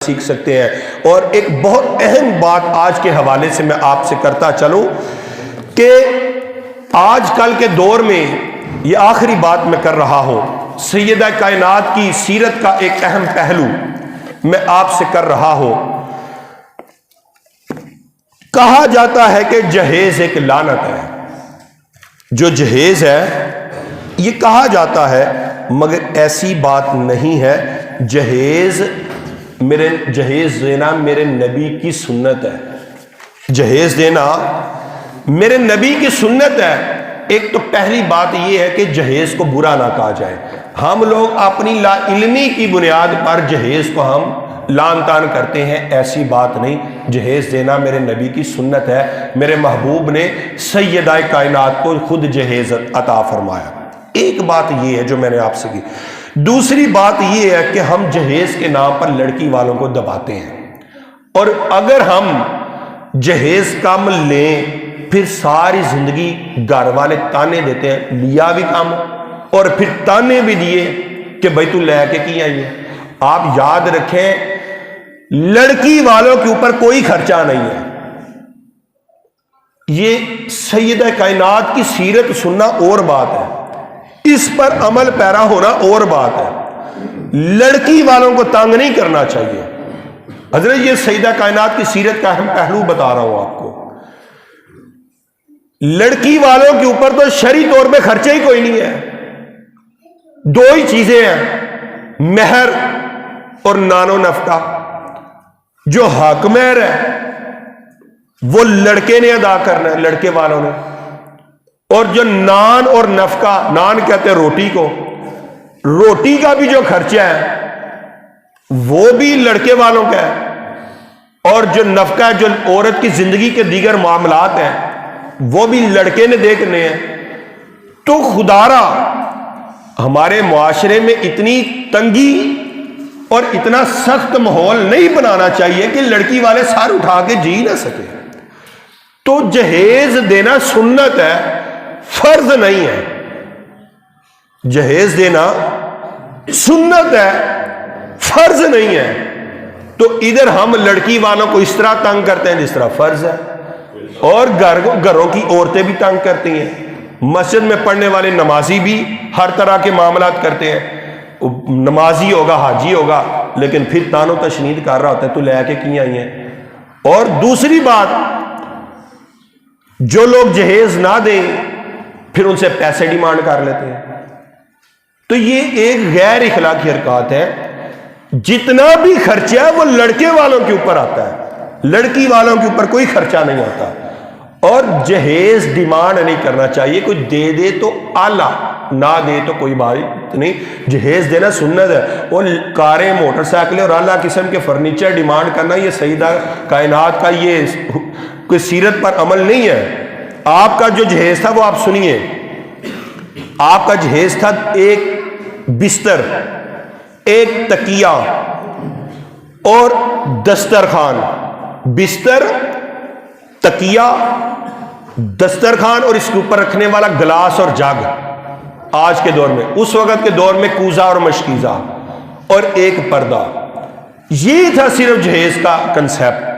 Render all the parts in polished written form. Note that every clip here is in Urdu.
سیکھ سکتے ہیں۔ اور ایک بہت اہم بات آج کے حوالے سے میں آپ سے کرتا چلوں کہ آج کل کے دور میں یہ آخری بات میں کر رہا ہوں، سیدہ کائنات کی سیرت کا ایک اہم پہلو میں آپ سے کر رہا ہوں۔ کہا جاتا ہے کہ جہیز ایک لعنت ہے، جو جہیز ہے یہ کہا جاتا ہے، مگر ایسی بات نہیں ہے۔ جہیز دینا میرے نبی کی سنت ہے، جہیز دینا میرے نبی کی سنت ہے۔ ایک تو پہلی بات یہ ہے کہ جہیز کو برا نہ کہا جائے۔ ہم لوگ اپنی لا علمی کی بنیاد پر جہیز کو ہم لعن طعن کرتے ہیں، ایسی بات نہیں۔ جہیز دینا میرے نبی کی سنت ہے، میرے محبوب نے سیدہ کائنات کو خود جہیز عطا فرمایا۔ ایک بات یہ ہے جو میں نے آپ سے کی۔ دوسری بات یہ ہے کہ ہم جہیز کے نام پر لڑکی والوں کو دباتے ہیں، اور اگر ہم جہیز کم لیں پھر ساری زندگی گھر والے تانے دیتے ہیں، لیا بھی کم اور پھر تانے بھی دیے کہ بھائی تو لے کے کی آئی ہے۔ آپ یاد رکھیں لڑکی والوں کے اوپر کوئی خرچہ نہیں ہے۔ یہ سیدہ کائنات کی سیرت سننا اور بات ہے، اس پر عمل پیرا ہونا اور بات ہے۔ لڑکی والوں کو تنگ نہیں کرنا چاہیے۔ حضرت یہ سیدہ کائنات کی سیرت کا اہم پہلو بتا رہا ہوں آپ کو۔ لڑکی والوں کے اوپر تو شرعی طور پہ خرچہ ہی کوئی نہیں ہے۔ دو ہی چیزیں ہیں، مہر اور نان و نفقہ۔ جو حق مہر ہے وہ لڑکے نے ادا کرنا ہے، لڑکے والوں نے، اور جو نان اور نفقہ، نان کہتے ہیں روٹی کو، روٹی کا بھی جو خرچہ ہے وہ بھی لڑکے والوں کا ہے، اور جو نفقہ ہے، جو عورت کی زندگی کے دیگر معاملات ہیں، وہ بھی لڑکے نے دیکھنے ہیں۔ تو خدارا ہمارے معاشرے میں اتنی تنگی اور اتنا سخت ماحول نہیں بنانا چاہیے کہ لڑکی والے سر اٹھا کے جی نہ سکے۔ تو جہیز دینا سنت ہے، فرض نہیں ہے۔ جہیز دینا سنت ہے، فرض نہیں ہے۔ تو ادھر ہم لڑکی والوں کو اس طرح تنگ کرتے ہیں جس طرح فرض ہے، اور گھروں کی عورتیں بھی تنگ کرتی ہیں۔ مسجد میں پڑھنے والے نمازی بھی ہر طرح کے معاملات کرتے ہیں۔ نمازی ہوگا، حاجی ہوگا، لیکن پھر تان و تشنید کر رہا ہوتا ہے تو لے کے کی آئی ہیں۔ اور دوسری بات، جو لوگ جہیز نہ دیں پھر ان سے پیسے ڈیمانڈ کر لیتے ہیں۔ تو یہ ایک غیر اخلاقی حرکات ہے۔ جتنا بھی خرچہ ہے وہ لڑکے والوں کے اوپر آتا ہے، لڑکی والوں کے اوپر کوئی خرچہ نہیں ہوتا۔ اور جہیز ڈیمانڈ نہیں کرنا چاہیے، کوئی دے دے تو اعلیٰ، نہ دے تو کوئی بات نہیں۔ جہیز دینا سنت ہے۔ وہ کاریں، موٹر سائیکلیں اور اعلیٰ قسم کے فرنیچر ڈیمانڈ کرنا یہ سیدہ کائنات کا یہ کوئی سیرت پر عمل نہیں ہے۔ آپ کا جو جہیز تھا وہ آپ سنیے، آپ کا جہیز تھا ایک بستر، ایک تکیہ اور دسترخوان۔ بستر، تکیہ، دسترخوان اور اس کے اوپر رکھنے والا گلاس اور جگ۔ آج کے دور میں، اس وقت کے دور میں کوزہ اور مشکیزہ، اور ایک پردہ۔ یہ تھا صرف جہیز کا کنسیپٹ۔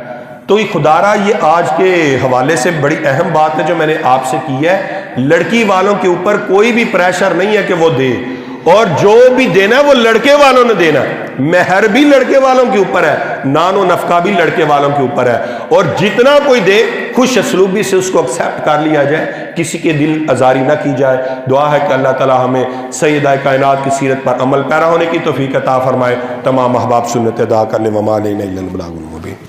تو یہ خدارا یہ آج کے حوالے سے بڑی اہم بات ہے جو میں نے آپ سے کی ہے۔ لڑکی والوں کے اوپر کوئی بھی پریشر نہیں ہے کہ وہ دے، اور جو بھی دینا ہے وہ لڑکے والوں نے دینا ہے۔ مہر بھی لڑکے والوں کے اوپر ہے، نان و نفقہ بھی لڑکے والوں کے اوپر ہے، اور جتنا کوئی دے خوش اسلوبی سے اس کو ایکسیپٹ کر لیا جائے، کسی کے دل آزاری نہ کی جائے۔ دعا ہے کہ اللہ تعالی ہمیں سیدہ کائنات کی سیرت پر عمل پیرا ہونے کی توفیق عطا فرمائے۔ تمام احباب سنت ادا کرنے، وما علینا الا البلاغ المبین۔